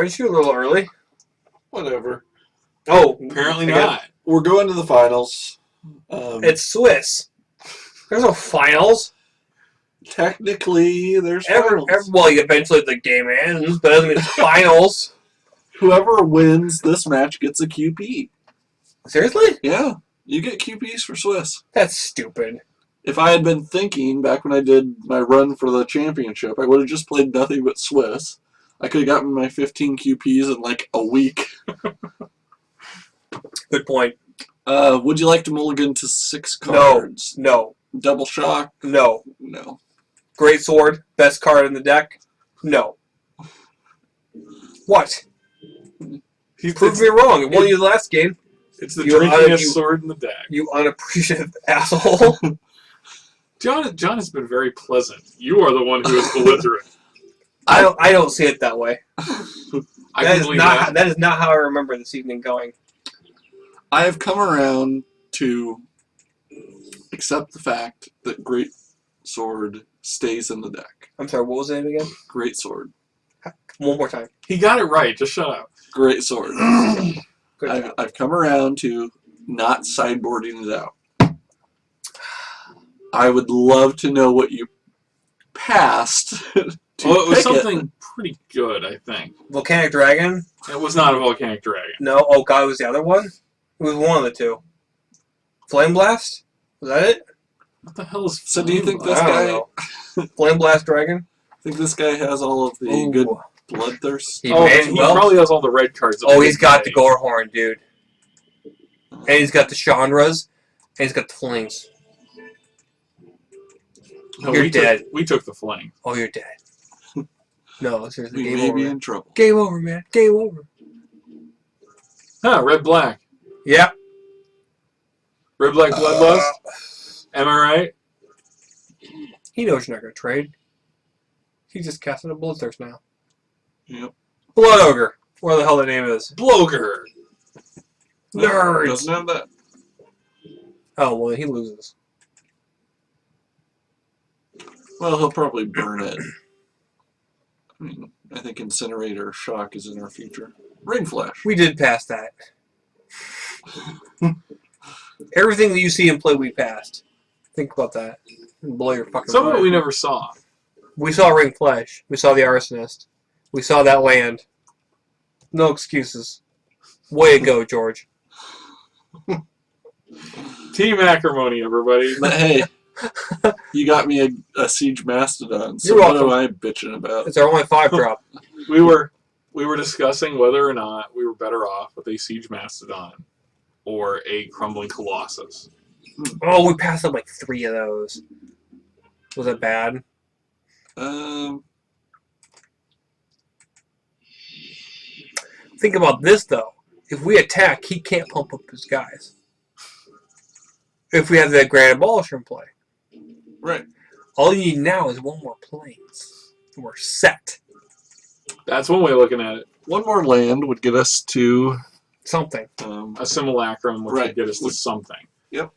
Aren't you a little early? Whatever. Oh, Apparently not. We're going to the finals. It's Swiss. There's no finals. Technically, there's finals. Well, eventually the game ends, but it doesn't mean it's finals. Whoever wins this match gets a QP. Seriously? Yeah, you get QPs for Swiss. That's stupid. If I had been thinking back when I did my run for the championship, I would have just played nothing but Swiss. I could have gotten my 15 QPs in like a week. Good point. Would you like to mulligan to 6 cards? No. Double shock? No. No. Great sword. Best card in the deck? No. What? You proved me wrong. It won you the last game. It's the drinkingest sword in the deck. You unappreciative asshole. John has been very pleasant. You are the one who is belligerent. I don't see it that way. That is not how I remember this evening going. I have come around to accept the fact that Great Sword stays in the deck. I'm sorry, what was it again? Great Sword. One more time. He got it right. Just shut up. Great Sword. Good job. I've come around to not sideboarding it out. I would love to know what you passed. Well, it was something pretty good, I think. Volcanic Dragon? It was not a Volcanic Dragon. No. Oh, God, it was the other one? It was one of the two. Flame Blast? Was that it? What the hell is... So do you think this I guy... don't know. Flame Blast Dragon? think this guy has all of the good bloodthirst? He probably has all the red cards. Oh, he's got the Gorehorn, dude. And he's got the Chandras. And he's got the Flings. No, You're dead. We took the fling. Oh, you're dead. No, seriously, We game may over. be in trouble. Game over, man. Game over. Huh, red-black. Yeah. Red-black bloodlust? Am I right? He knows you're not going to trade. He just casted a Bloodthirst now. Yep. Blood Ogre. Where the hell the name is. Bloger. Nerds. Doesn't have that. Oh, well, he loses. Well, he'll probably burn it. I mean, I think Incinerator or Shock is in our future. Ring Flash. We did pass that. Everything that you see in play, we passed. Think about that. And blow your fucking Some of it mind. we never saw. We saw Ring Flash. We saw the Arsonist. We saw that land. No excuses. Way to go, George. Team acrimony, everybody. But hey, you got me a Siege Mastodon, so You're what welcome. am I bitching about? It's our only 5-drop. We were discussing whether or not we were better off with a Siege Mastodon or a Crumbling Colossus. Oh, we passed up like 3 of those. Was it bad? Think about this, though. If we attack, he can't pump up his guys. If we have that Grand Abolisher in play. Right. All you need now is 1 more Plains. And we're set. That's one way of looking at it. One more land would get us to Something. A Simulacrum, which would get us to something. Yep.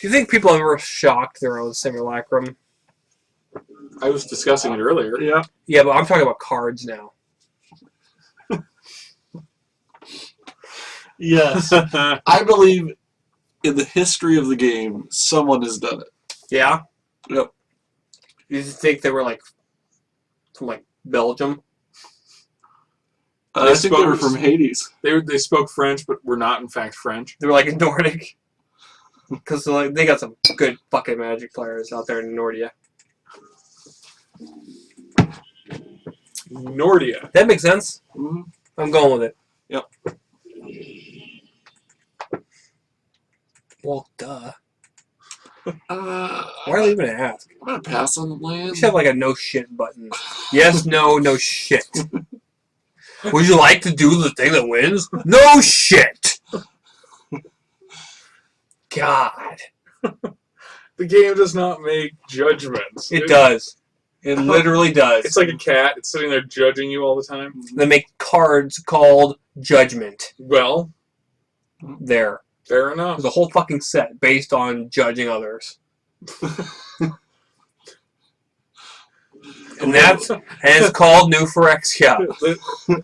Do you think people have ever shocked their own Simulacrum? I was discussing it earlier. Yeah. Yeah, but I'm talking about cards now. Yes. I believe in the history of the game, someone has done it. Yeah? Yep. You think they were like from like Belgium? I think they were from Hades. They spoke French, but were not in fact French. They were like in Nordic. Because like, they got some good fucking Magic players out there in Nordia. Nordia. That makes sense. Mm-hmm. I'm going with it. Yep. Well, duh. Why Why are they even ask? I'm going to pass on the You land. should have like a no shit button. Yes, no, no shit. Would you like to do the thing that wins? No shit! God. The game does not make judgments. It does. It literally does. It's like a cat. It's sitting there judging you all the time. They make cards called Judgment. Well, There. fair enough. There's a whole fucking set based on judging others. And it's called New Phyrexia.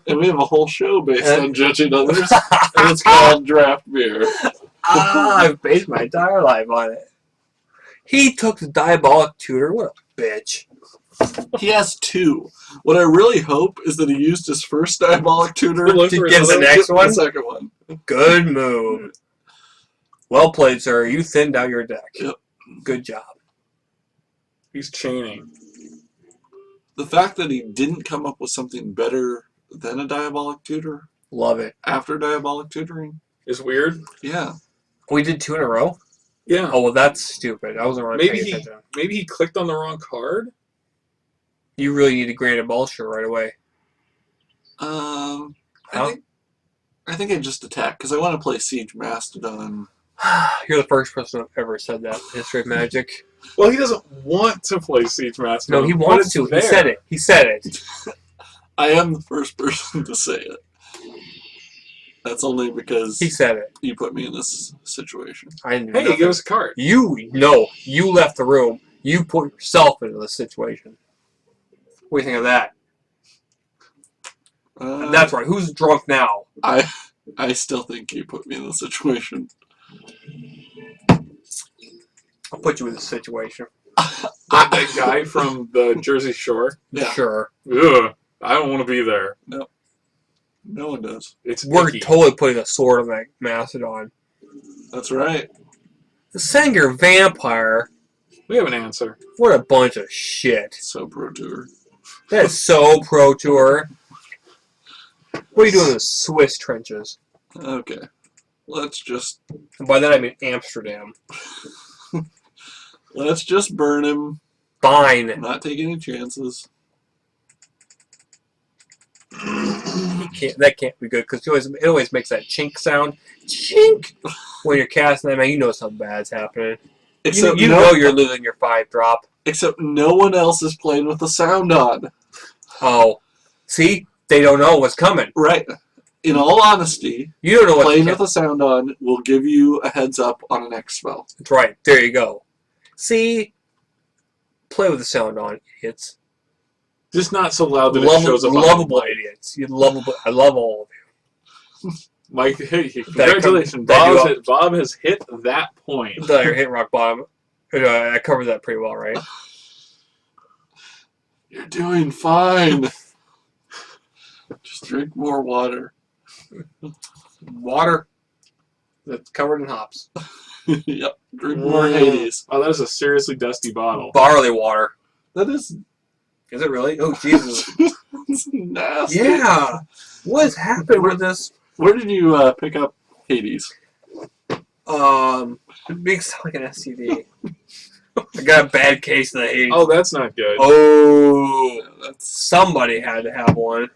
And we have a whole show based on judging others, and it's called Draft Beer. I've based my entire life on it. He took the diabolic tutor. What a bitch. He has 2. What I really hope is that he used his first diabolic tutor To get the next one? The second one. Good move. Well played, sir. You thinned out your deck. Yep. Good job. He's chaining. The fact that he didn't come up with something better than a diabolic tutor Love it. after diabolic tutoring, Is weird. yeah. We did 2 in a row? Yeah. Oh, well, that's stupid. I wasn't really paying attention. Maybe he clicked on the wrong card. You really need to grade a bullshit right away. I think I just attack because I want to play Siege Mastodon. You're the first person who ever said that in History of Magic. Well, he doesn't want to play Siege Master. No, he wants to. He said it. He said it. I am the first person to say it. That's only because He said it. you put me in this situation. I didn't do Hey, nothing. give us a card. You left the room. You put yourself into the situation. What do you think of that? That's right. Who's drunk now? I still think you put me in the situation. I'll put you in the situation. That guy from the Jersey Shore. Yeah. Sure. Ugh, I don't want to be there. No one does. It's We're icky. totally putting a sword on that Mastodon. That's right. The Sanger Vampire. We have an answer. What a bunch of shit. So pro tour. That's so pro tour. What are you doing in the Swiss trenches? Okay. Let's just And by that I mean Amsterdam. burn him. Fine. Not take any chances. That can't be good because it always makes that chink sound. Chink! When you're casting that, man, you know something bad's happening. Except You know you're losing your 5-drop. Except no one else is playing with the sound on. Oh. See? They don't know what's coming. Right. In all honesty, You don't know what's playing coming. with the sound on will give you a heads up on a next spell. That's right. There you go. See? Play with the sound on, idiots. Just not so loud that it shows up. Lovable idiots. You lovable. I love all of you. Mike, hey, congratulations. Bob has hit that point. You're hitting rock bottom. I covered that pretty well, right? You're doing fine. Just drink more water. Water that's covered in hops. Yep. Drink more Hades. Oh, that is a seriously dusty bottle. Barley water. That is Is it really? Oh, Jesus. that's nasty. Yeah. What has happened with this? Where did you pick up Hades? It makes like an STD. I got a bad case of the Hades. Oh, that's not good. Oh. Yeah, Somebody had to have one.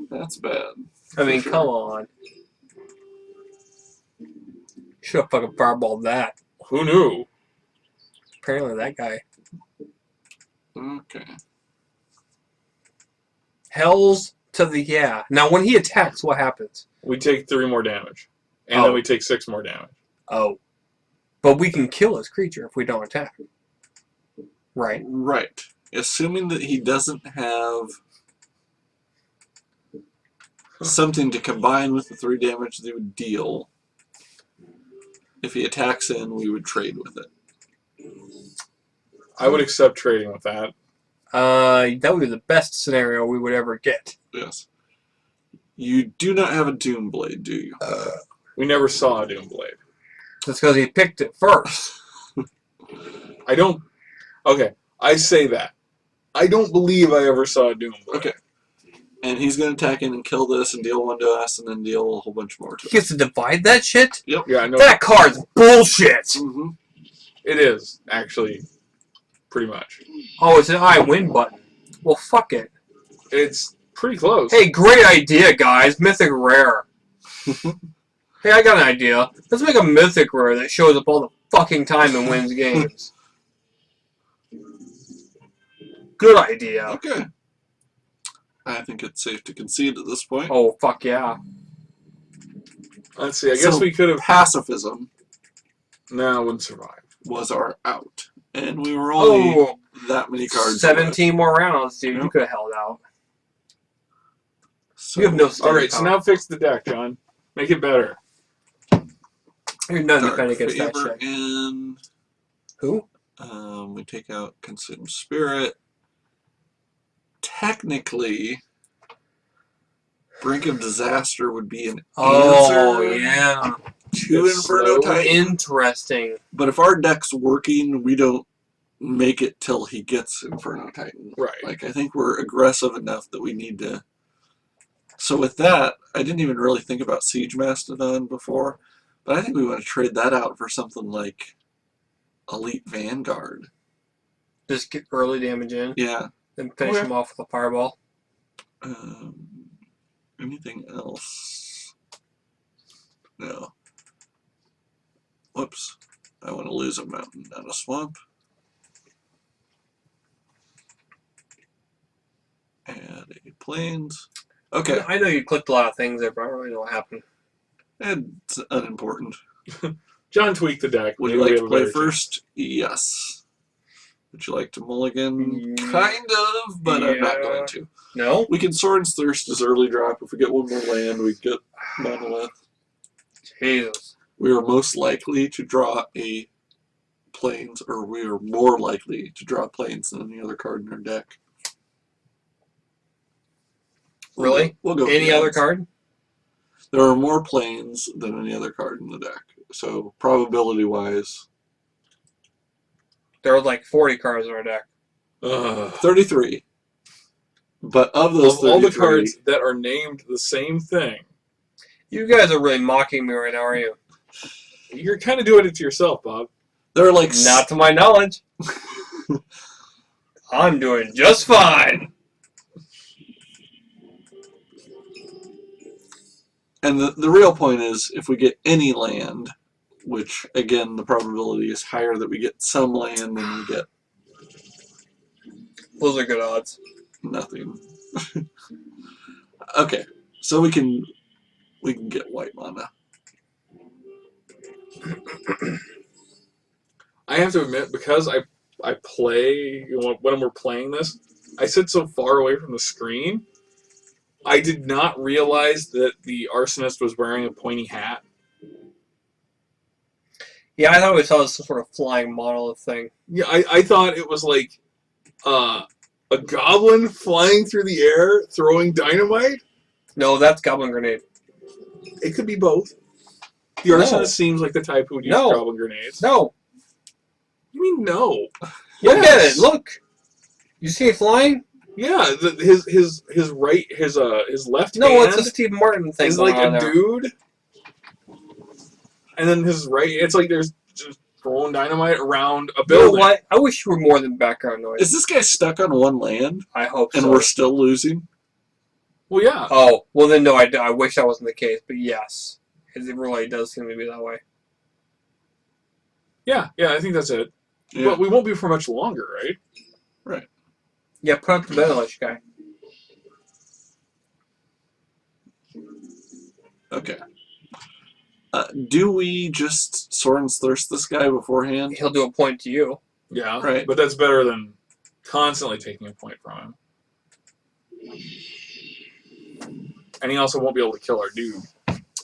that's bad. I mean, For sure. come on. Should have fucking fireballed that. Who knew? Apparently that guy. Okay. Hells to the yeah. Now when he attacks, what happens? We take 3 more damage. And Oh. then we take 6 more damage. Oh. But we can kill his creature if we don't attack. Right. Right. Assuming that he doesn't have something to combine with the 3 damage they would deal. If he attacks in, we would trade with it. I would accept trading with that. That would be the best scenario we would ever get. Yes. You do not have a Doom Blade, do you? We never saw a Doomblade. That's because he picked it first. I don't... Okay, I say that. I don't believe I ever saw a Doomblade. Okay. And he's going to attack in and kill this and deal 1 to us and then deal a whole bunch more to He gets to divide that shit? Yeah, I know. That card's bullshit! Mm-hmm. It is, actually. Pretty much. Oh, it's an I win button. Well, fuck it. It's pretty close. Hey, great idea, guys. Mythic Rare. Hey, I got an idea. Let's make a Mythic Rare that shows up all the fucking time and wins games. Good idea. Okay. I think it's safe to concede at this point. Oh, fuck yeah. Let's see, I guess So- we could have... Pacifism No, it wouldn't survive. was our out. And we were only that many cards. 17 more rounds, dude. Yep. You could have held out. So, You have no All standing right, so power. now fix the deck, John. Make it better. You're not Dark defending against that Favor shit. in. Who? We take out Consume Spirit. Technically, Brink of Disaster would be an Oh, answer yeah. to It's Inferno slow. Titan. Interesting. But if our deck's working, we don't make it till he gets Inferno Titan. Right. Like, I think we're aggressive enough that we need to. So with that, I didn't even really think about Siege Mastodon before, but I think we want to trade that out for something like Elite Vanguard. Just get early damage in, Yeah. then finish him off with a fireball. Anything else? No. Whoops. I want to lose a mountain, not a swamp. Add a plains. Okay. I know you clicked a lot of things there, but I don't really know what happened. It's unimportant. John tweaked the deck. Would Maybe you we like have to a play better first? Yes. Would you like to mulligan? Mm, Kind of, but I'm not yeah. going to. No? We can Sorin's Thirst as early drop. If we get one more land, we get Monolith. Jesus. We are most likely to draw a plains, or we are more likely to draw plains than any other card in our deck. Really? We'll go with Any the other odds. card? There are more plains than any other card in the deck. So probability-wise, There are like 40 cards in our deck. 33. But of those Of all the 33, cards that are named the same thing, You guys are really mocking me right now, are you? you're kind of doing it to yourself, Bob. there are like Not to my knowledge. I'm doing just fine. And the real point is, if we get any land, which, again, the probability is higher that we get some land than we get Those are good odds. nothing. Okay, so we can get white mana. I have to admit, because I play, when we're playing this, I sit so far away from the screen, I did not realize that the arsonist was wearing a pointy hat. Yeah, I thought we saw some sort of flying monolith thing. Yeah, I thought it was like a goblin flying through the air throwing dynamite. No, that's Goblin Grenade. It could be both. The No. arsonist seems like the type who would use No. goblin grenades. No. You mean no? Look at Yes. it. Look. You see it flying? Yeah, his left No, hand it's a Steve Martin thing is going like on a there. dude, and then his right, it's like there's just throwing dynamite around a You know building. what? I wish you were more than background noise. Is this guy stuck on one land, I hope and so. we're still losing? Well, yeah. Oh, well then no, I wish that wasn't the case, but yes. It really does seem to be that way. Yeah, I think that's it. Yeah. But we won't be for much longer, right? Right. Yeah, put up the Benelish guy. Okay. Do we just Sorin's Thirst this guy beforehand? He'll do a point to you. Yeah, Right. But that's better than constantly taking a point from him. And he also won't be able to kill our dude.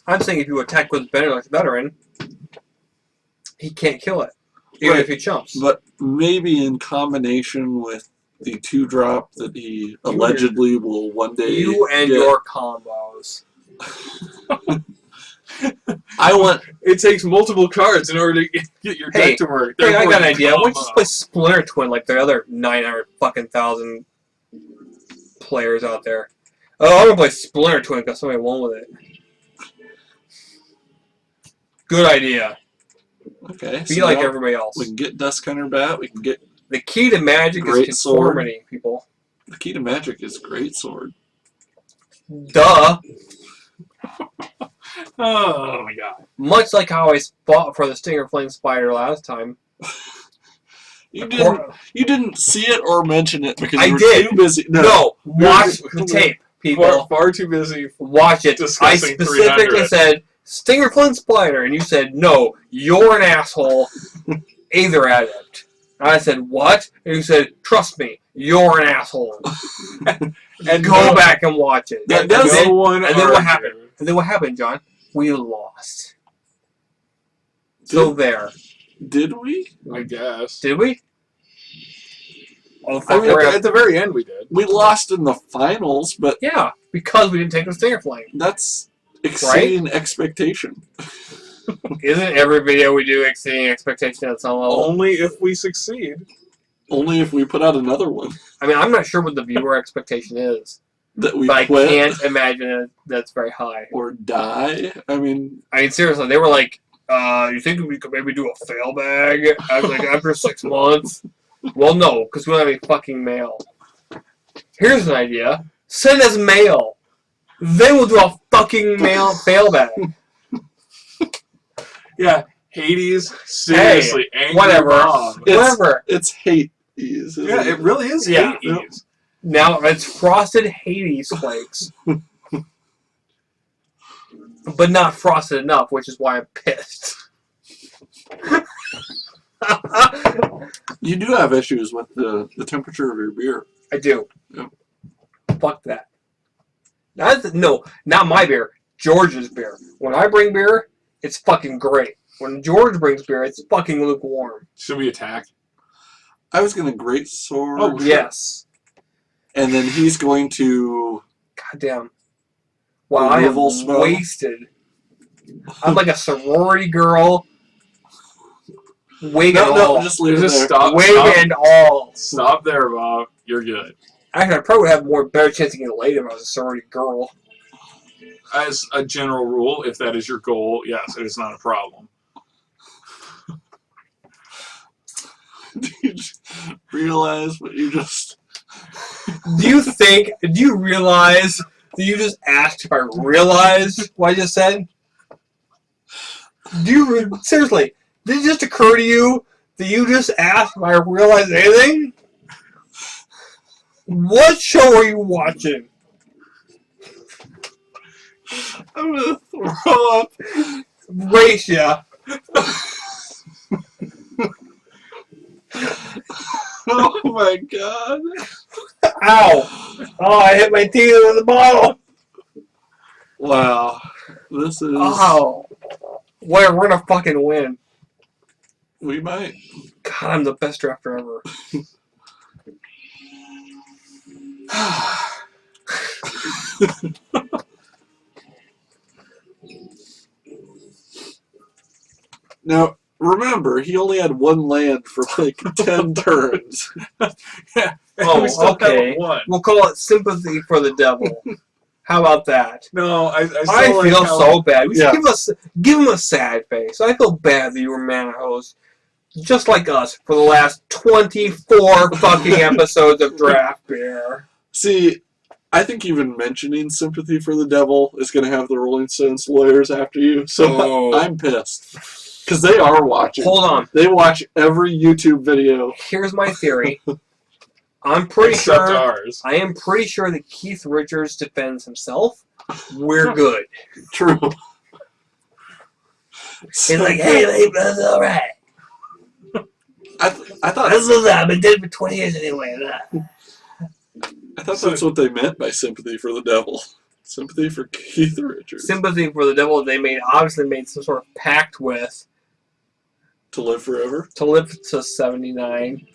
I'm saying if you attack with Benelish Veteran, he can't kill it. Even Right. if he chumps. But maybe in combination with the 2-drop that he allegedly will one day You and get. your combos. I want. It takes multiple cards in order to get your Hey, deck to work. Hey, I Therefore, got an you idea. Why don't you combo. just play Splinter Twin like the other 900,000 players out there? Oh, I'm gonna play Splinter Twin because somebody won with it. Good idea. Okay. Be so like now everybody else. we can get Dusk Hunter Bat. We can get The key to magic Great is sword. conformity, people. the key to magic is Great Sword. Duh. Oh my god. Much like how I fought for the Stinger Flame Spider last time. You didn't see it or mention it because I you were did. too busy. No, watch the tape, people. Far too busy. Watch it. I discussing specifically 300. said Stinger Flint Spider, and you said no. You're an asshole. Aether Adept. And I said, what? And he said, trust me, you're an asshole. And Go back and watch it. That And does- then, no one and then what argued. happened? And then what happened, John? We lost. So there. Did we? I guess. Did we? Oh, I fuck. mean, we're gonna- At the very end, we did. We lost in the finals, but yeah, because we didn't take the Stinger Flame. that's exceeding expectation. Isn't every video we do exceeding expectation at some level? Only if we succeed. Only if we put out another one I mean, I'm not sure what the viewer expectation is, that we but quit I can't imagine that's very high. or die. I mean, Seriously, they were like, you think we could maybe do a fail bag after 6 months? Well, no, because we don't have any fucking mail. Here's an idea. Send us mail. Then we'll do a fucking fail bag. Yeah, Hades, seriously, angry whatever. Bob. Whatever. it's hate ease. isn't Yeah, it really is Yeah. Hades. Now it's frosted Hades flakes. But not frosted enough, which is why I'm pissed. You do have issues with the temperature of your beer. I do. Yep. Fuck that. No, not my beer. George's beer. When I bring beer, it's fucking great. When George brings beer, it's fucking lukewarm. Should we attack? I was going to great sword. Oh, sure. Yes. And then he's going to... Goddamn. Wow, I am Removal spell. wasted. I'm like a sorority girl. Wig and all. No, just leave it Just there. stop. Wig Stop. and all. Stop there, Bob. You're good. Actually, I probably would have more better chance of getting laid if I was a sorority girl. As a general rule, if that is your goal, yes, it is not a problem. Do you realize what you just... Do you realize that you just asked if I realized what I just said? Seriously, did it just occur to you that you just asked if I realized anything? What show are you watching? I'm going to throw up. Race ya. Oh my god. Ow. Oh, I hit my teeth with the bottle. Wow. This is... Oh. Whatever, we're gonna fucking win. We might. God, I'm the best drafter ever. Now, remember, he only had one land for like 10 turns. Oh, We still okay. haven't won. We'll call it sympathy for the devil. How about that? No, I I still like feel how- so bad. We should Yeah. give him a sad face. I feel bad that you were man host, just like us, for the last 24 fucking episodes of Draft Beer. See, I think even mentioning sympathy for the devil is going to have the Rolling Stones lawyers after you, so Oh. I'm pissed. Because they are watching. Hold on. They watch every YouTube video. Here's my theory. I'm pretty Except sure. ours. I am pretty sure that Keith Richards defends himself. We're good. True. He's like, hey, that's all right. I thought This is I've been dead for 20 years anyway. that's what they meant by sympathy for the devil. Sympathy for Keith Richards. Sympathy for the devil. They obviously made some sort of pact with To live forever, to live to 79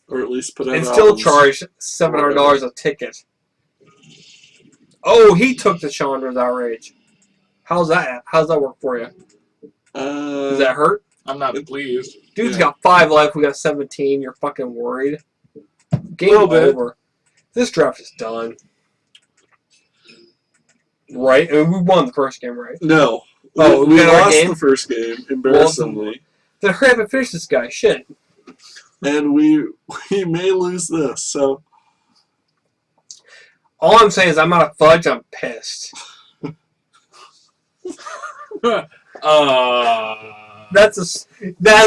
or at least put out and still albums. charge $700 a ticket. Oh, he took the Chandra's outrage. How's that work for you? Does that hurt? I'm not pleased. Dude's Yeah. got 5 left. We got 17. You're fucking worried. Game Little bit. over. This draft is done. Right? I mean, we won the first game, right? No. Oh, we we got our lost game? the first game, embarrassingly. Then hurry up and finish this guy. Shit. And we may lose this, so All I'm saying is I'm out of fudge. I'm pissed. Uh, That has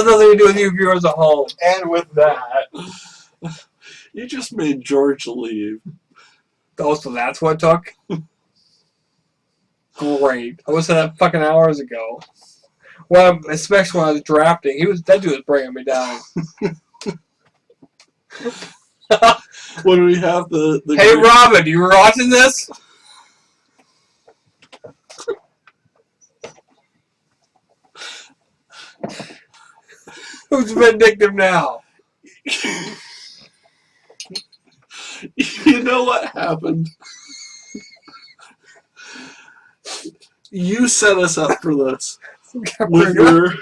nothing to do with you viewers at home. and with that, you just made George leave. Oh, so that's what it took? Great. I was said that fucking hours ago. Well, especially when I was drafting, that dude was bringing me down. When we have the Hey, Robin, you were watching this? Who's vindictive now? You know what happened? You set us up for this with your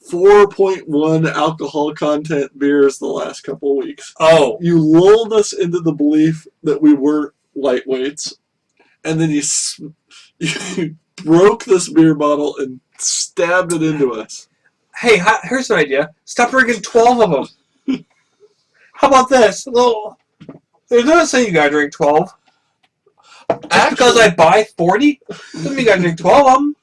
4.1 alcohol content beers the last couple of weeks. Oh. You lulled us into the belief that we weren't lightweights, and then you broke this beer bottle and stabbed it into us. Hey, here's an idea. Stop drinking 12 of them. How about this? There's no saying you gotta drink 12. Just because I buy 40 doesn't mean you gotta drink 12 of them.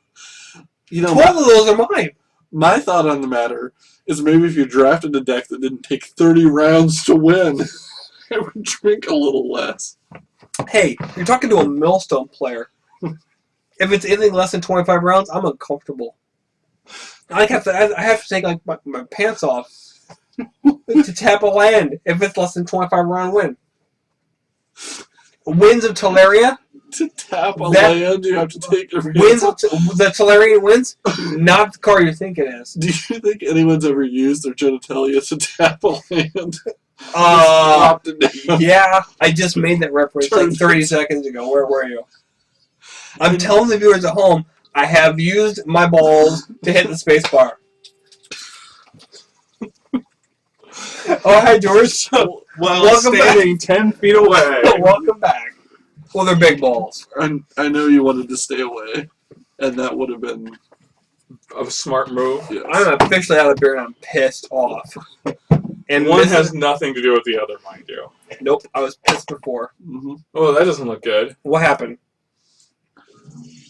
12 of those are mine. My thought on the matter is maybe if you drafted a deck that didn't take 30 rounds to win, it would drink a little less. Hey, you're talking to a millstone player. If it's anything less than 25 rounds, I'm uncomfortable. I have to take like my pants off to tap a land if it's less than 25 round win. Winds of Teleria. To tap a land, you have to take your wins. The Telerian wins, not the card you think it is. Do you think anyone's ever used their genitalia to tap a land? Yeah, I just made that reference like 30 seconds ago. Where were you? I'm telling the viewers at home, I have used my balls to hit the space bar. Oh, hi, George. Welcome standing back. 10 feet away. Welcome back. Well, they're big balls. I know you wanted to stay away, and that would have been a smart move. Yes. I'm officially out of beer, and I'm pissed off. And one has nothing to do with the other, mind you. Nope, I was pissed before. Mm-hmm. Oh, that doesn't look good. What happened?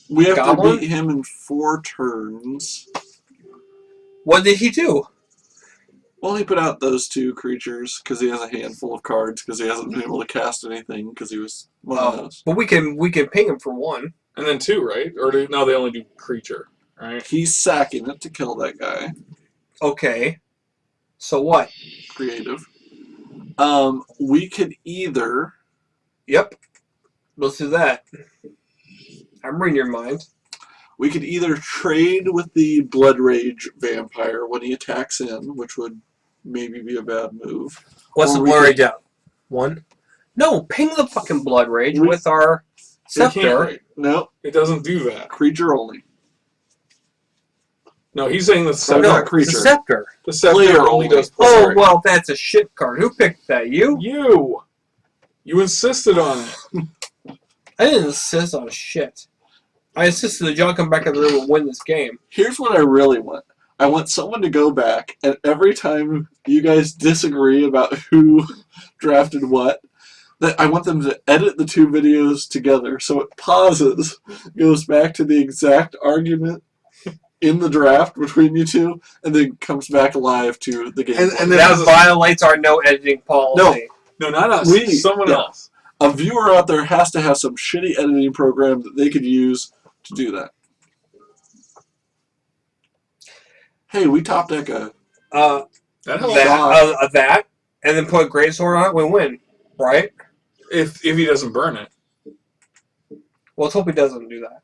We have to beat him in 4 turns. What did he do? Well, he put out those 2 creatures because he has a handful of cards because he hasn't been able to cast anything because he was one of those. But we can ping him for 1. And then 2, right? Or no, they only do creature, right? He's sacking it to kill that guy. Okay. So what? Creative. We could either... Yep. Let's do that. I'm reading your mind. We could either trade with the Blood Rage Vampire when he attacks in, which would maybe be a bad move. What's the Blood Rage out? 1? No, ping the fucking Blood Rage with our Scepter. No. It doesn't do that. Creature only. No, he's saying the Scepter. No, creature. The Scepter. The Scepter Player only does Oh, well, that's a shit card. Who picked that? You? You! You insisted on it. I didn't insist on shit. I insisted that John come back in the room and win this game. Here's what I really want. I want someone to go back, and every time you guys disagree about who drafted what, that I want them to edit the 2 videos together so it pauses, goes back to the exact argument in the draft between you 2, and then comes back live to the game. And that violates our no editing policy. No, not us. Someone else. A viewer out there has to have some shitty editing program that they could use to do that. Hey, we top deck that, and then put Great Sword on it, we win, right? If he doesn't burn it. Well, let's hope he doesn't do that.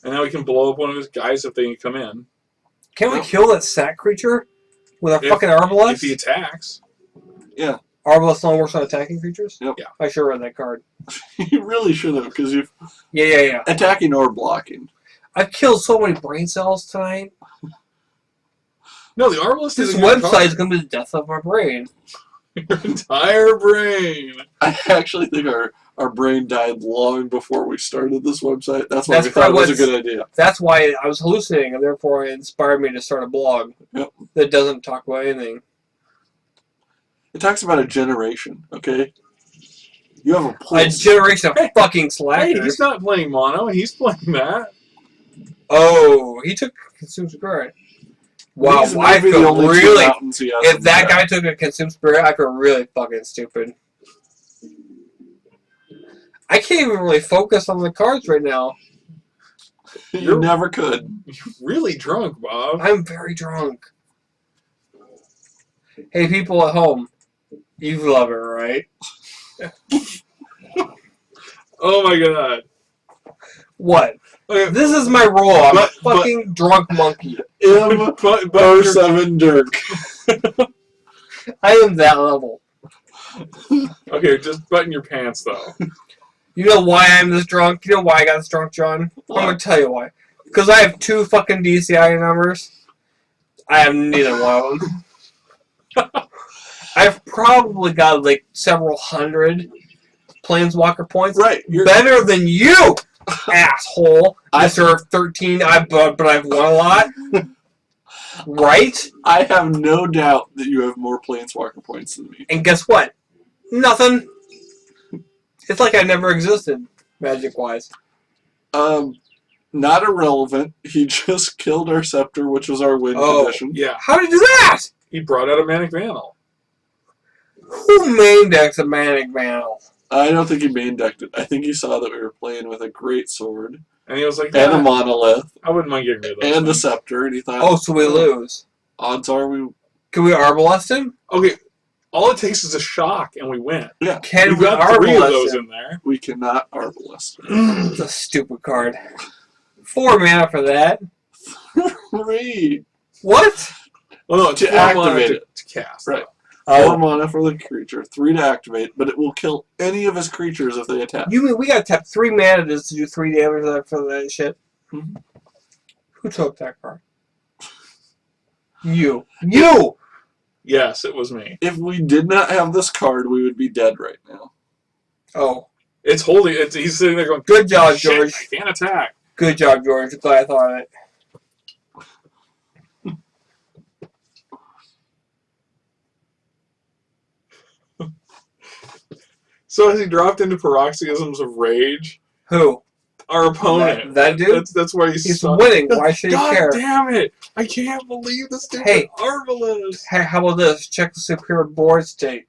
And now we can blow up one of his guys if they come in. Can't we kill that sack creature with our fucking Arbalest? If he attacks. Yeah. Arbalest only works on attacking creatures? Yep. Yeah. I sure read that card. You really should have, because you've... Yeah. Attacking or blocking. I've killed so many brain cells tonight. No, the Arbalest This website is going to be the death of our brain. Your entire brain. I actually think our brain died long before we started this website. That's why we thought it was a good idea. That's why I was hallucinating, and therefore it inspired me to start a blog that doesn't talk about anything. It talks about a generation, okay? You have a pulse. A generation of fucking slackers. Hey, he's not playing mono. He's playing that. Oh, he took Consume Spirit. Wow, These I might be the feel only 2 really... mountains he has If in that the guy deck. took a Consume Spirit, I feel really fucking stupid. I can't even really focus on the cards right now. You never could. You're really drunk, Bob. I'm very drunk. Hey, people at home, you love it, right? Oh my god. What? Okay, This is my role. I'm But- a fucking drunk monkey. M07 Dirk. I am that level. okay, just button your pants, though. You know why I'm this drunk? You know why I got this drunk, John? I'm gonna tell you why. Because I have 2 fucking DCI numbers. I have neither one of them. I've probably got like several hundred Planeswalker points. Right. You're, Better than you, asshole. Mr. 13, but I've won a lot. Right? I have no doubt that you have more Planeswalker points than me. And guess what? Nothing. It's like I never existed, magic-wise. Not irrelevant. He just killed our Scepter, which was our win condition. Yeah. How did you do that? He brought out a Manic Vandal. Who main decks a Manic Vandal? I don't think he main decked it. I think he saw that we were playing with a great sword And he was like, and a "Yeah, monolith I wouldn't mind getting rid of those and the things." Scepter, and he thought, Oh, so we lose. odds are we. Can we Arbalest him? Okay, all it takes is a shock and we win. Yeah, Can We've we got 3 of Arbalest those him? in there. we cannot Arbalest. It's a stupid card. 4 mana for that. 3. What? Well, no, it's To 4 mana activate it. to cast. Right. Oh. 4 mana for the creature, 3 to activate, but it will kill any of his creatures if they attack. You mean we gotta tap 3 mana just to do 3 damage for that shit? Mhm. Who took that card? You. You! Yes, it was me. If we did not have this card, we would be dead right now. Oh. It's holding. He's sitting there going, Good job, "Shit, George. I can't attack." Good job, George. Glad I thought of it. So as he dropped into paroxysms of rage, Who? our opponent. That dude? That's why he's He's winning. Why should he God care? damn it! I can't believe this dude Hey. Arbalest. Hey, how about this? Check the superior board state.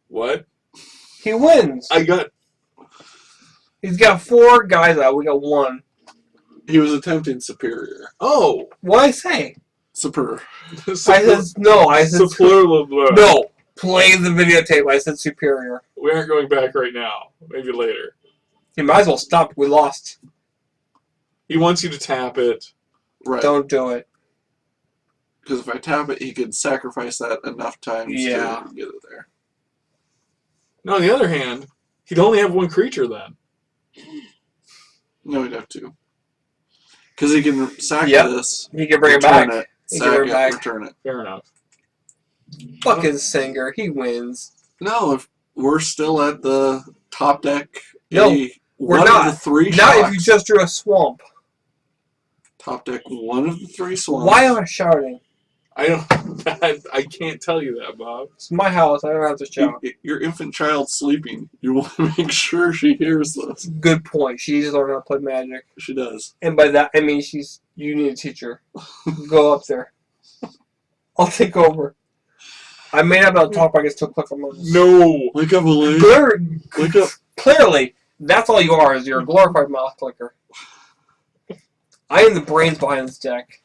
What? He wins. I got. He's got 4 guys out. We got 1. He was attempting Superior. Oh. What did I say? Super. I said no. I said no. Play the videotape. I said superior. We aren't going back right now. Maybe later. You might as well stop. We lost. He wants you to tap it. Right. Don't do it. Because if I tap it, he could sacrifice that enough times Yeah. to get it there. No, on the other hand, he'd only have 1 creature then. No, he'd have 2. Because he can sack Yep. this, He can bring it return back. it, He sack can bring it, it back. return it. Fair enough. Fucking Singer. He wins. No, if we're still at the top deck, No, one not. of the 3 Not shocks. if you just drew a swamp. Top deck, one of the 3 swamps. Why am I shouting? I don't. I can't tell you that, Bob. It's my house. I don't have to shout. Your infant child's sleeping. You want to make sure she hears this. Good point. She just learned how to play Magic. She does. And by that, I mean you need a teacher. Go up there. I'll take over. I may not be able to talk, but I can still click on those. No. Wake up, Elaine. Wake up. Clearly, that's all you are, is you're a glorified mouse clicker. I am the brains behind this deck.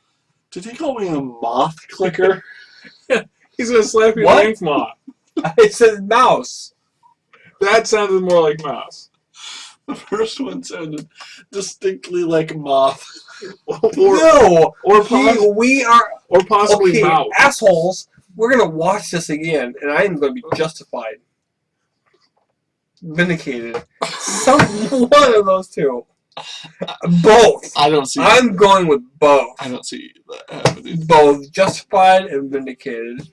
Did he call me a moth clicker? He's gonna slap you What? with moth. I said mouse. That sounded more like mouse. The first one sounded distinctly like moth. Or No! or, poss- We are... or possibly Okay, mouse. assholes, we're going to watch this again, and I am going to be justified. Vindicated. One of those 2. Both. I don't see. I'm going with both. I don't see that happening. Both justified and vindicated.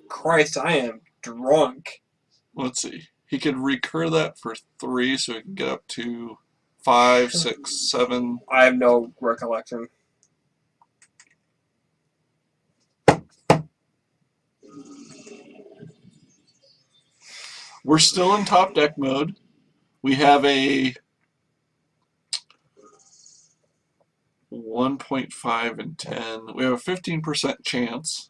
Christ, I am drunk. Let's see. He could recur that for 3, so he can get up to 5, 6, 7. I have no recollection. We're still in top deck mode. We have a 1.5 and 10. We have a 15% chance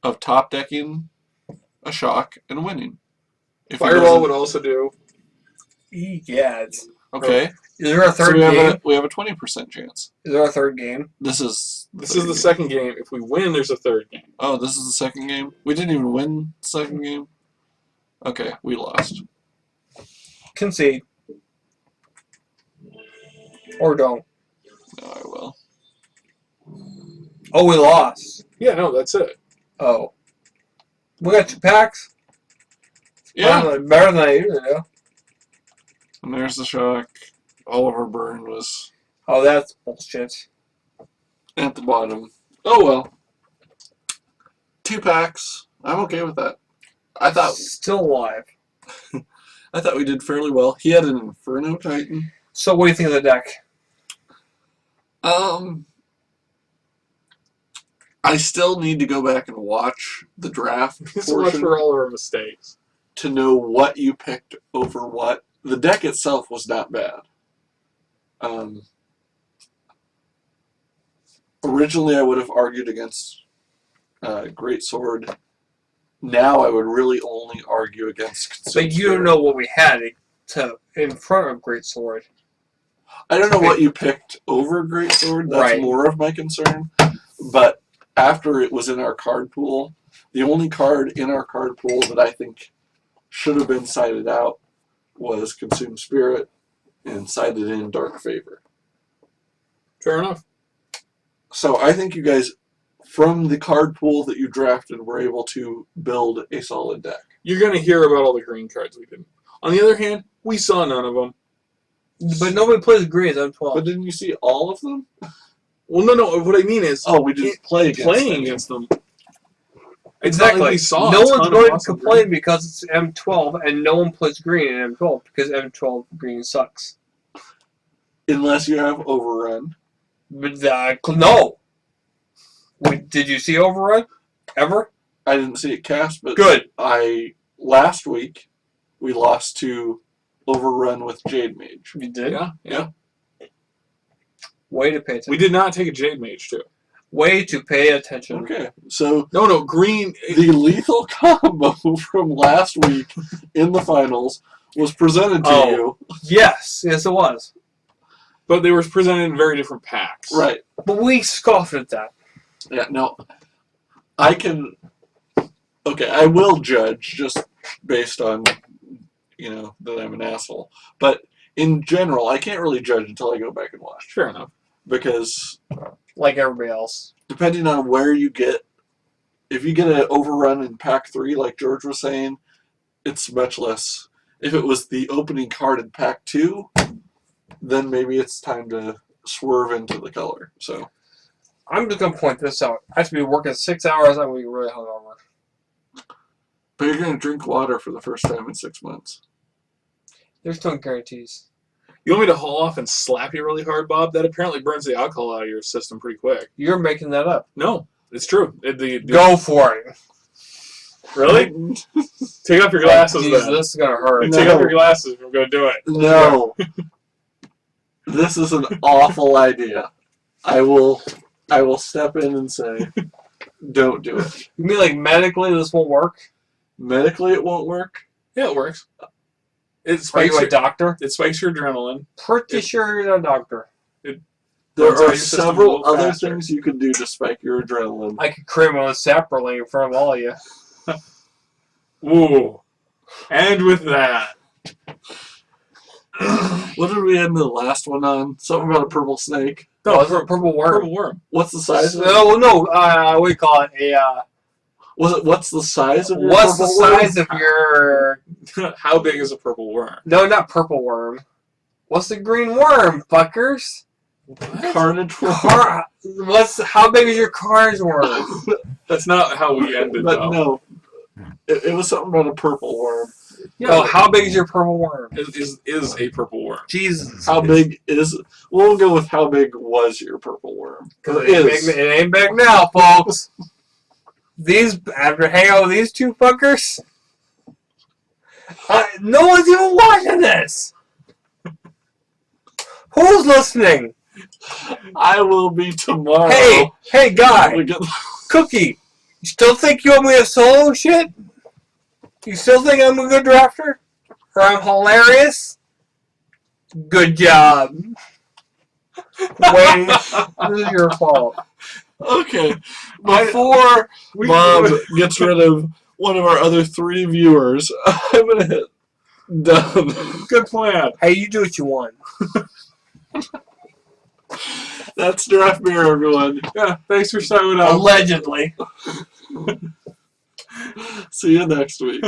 of top decking a shock and winning. If he Fireball doesn't- would also do. Yeah, it's... Okay. Is there a So third game? we have a 20% chance. Is there a third game? This is the second game. If we win, there's a third game. Oh, this is the second game? We didn't even win the second game? Okay, we lost. Concede. Or don't. No, I will. Oh, we lost. Yeah, no, that's it. Oh. We got 2 packs. Yeah. Better than I usually do. And there's the shock. Oliver Byrne was Oh, that's bullshit. at the bottom. Oh well. 2 packs. I'm okay with that. I thought Still alive. we did fairly well. He had an Inferno Titan. So what do you think of the deck? I still need to go back and watch the draft So much portion for all of our mistakes. to know what you picked over what. The deck itself was not bad. Originally, I would have argued against Great Sword. Now, I would really only argue against. But you don't know what we had in front of Great Sword. I don't know what you picked over Great Sword. That's Right. more of my concern. But after it was in our card pool, the only card in our card pool that I think should have been sided out was Consume Spirit, and sided in Dark Favor. Fair enough. So I think you guys, from the card pool that you drafted, were able to build a solid deck. You're going to hear about all the green cards we didn't. On the other hand, we saw none of them. But nobody plays greens. I'm 12. But didn't you see all of them? Well, no. What I mean is, Oh, we didn't play against playing them. against them. It's not Exactly. like we saw No a one's ton of going to awesome complain green. because it's M12 and no one plays green in M12 because M12 green sucks. Unless you have Overrun. But no. Wait, did you see Overrun? Ever? I didn't see it cast, but Good. last week we lost to Overrun with Jade Mage. You did? Yeah. Way to pay attention. We did not take a Jade Mage, too. Way to pay attention. Okay, so No, green. the lethal combo from last week in the finals was presented to Oh. you. Yes, it was. But they were presented in very different packs. Right. But we scoffed at that. Yeah, no. I can... Okay, I will judge just based on, that I'm an asshole. But in general, I can't really judge until I go back and watch. Fair enough. Because Like everybody else. depending on where you get... If you get an Overrun in Pack 3, like George was saying, it's much less. If it was the opening card in Pack 2, then maybe it's time to swerve into the color. So I'm just going to point this out. I have to be working 6 hours. I'm going to be really hungover. But you're going to drink water for the first time in 6 months. There's no guarantees. You want me to haul off and slap you really hard, Bob? That apparently burns the alcohol out of your system pretty quick. You're making that up. No, it's true. Go for it. Really? Take off your glasses, Jeez, then. this is going to hurt. No. Take off your glasses if we're going to do it. No. This is an awful idea. I will step in and say, don't do it. You mean like medically this won't work? Medically, it won't work. Yeah, it works. It Are spikes you a your, doctor? it spikes your adrenaline. Pretty sure you're a doctor. There Burns out are your system a several little other faster. things you can do to spike your adrenaline. I could cream on separately in front of all of you. Ooh. And with that, What did we end the last one on? Something about a purple snake. No, it's a purple worm. purple worm. What's the size of it? No, what do you call it? What's the size of your What's the purple worm? size of your... How big is a purple worm? No, not purple worm. What's the green worm, fuckers? Carnage worm. How big is your carnage worm? That's not how we ended, But though. no. It was something about a purple worm. No, how big is your purple worm? Is a purple worm. Jesus. How big is... We'll go with how big was your purple worm. Because It is. it ain't big now, folks. After hanging out with these two fuckers, no one's even watching this. Who's listening? I will be tomorrow. Hey, guy, We get- Cookie. You still think you want me to solo shit? You still think I'm a good drafter? Or I'm hilarious? Good job. Wayne, this is your fault. Okay. Before Bob gets rid of one of our other 3 viewers, I'm going to hit done. Good plan. Hey, you do what you want. That's draft beer, everyone. Yeah, thanks for showing up. Allegedly. See you next week.